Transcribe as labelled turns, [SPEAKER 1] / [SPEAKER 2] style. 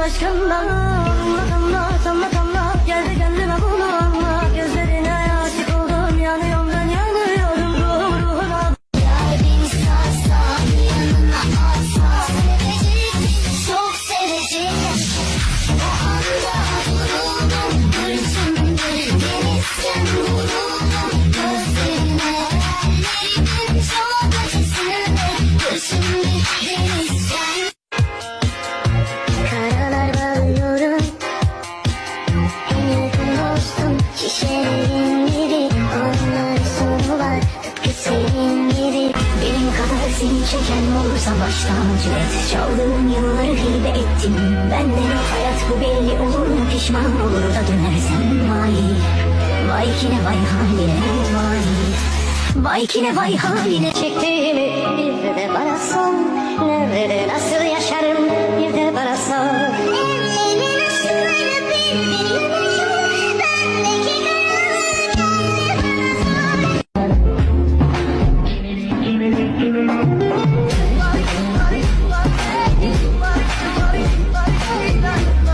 [SPEAKER 1] aşkından. Anla damla geldi gönlüme bunu anla. Gözlerine aşık oldum, yanıyorum ben yanıyorum ruhuna.
[SPEAKER 2] Yar beni sarsan yanına alsan, sevecek çok sevecek. O anda vuruldum hırsımdır, denizken vuruldum gözlerine. Ellerimin çok acısını hırsımdır denizken. Karalar bağlıyorum, en yakın dostum şişelerin biri. Onlar sonu var tıpkı senin gibi. Benim kadar seni çeken olursa baştan cüret. Çaldığım yılları hibe ettim ben de. Hayat bu belli olur mu, pişman olur da dönersen. Vay ki ne vay haline, vay ki ne vay haline.
[SPEAKER 1] Çektiğimi bir de bana son, nerede nasıl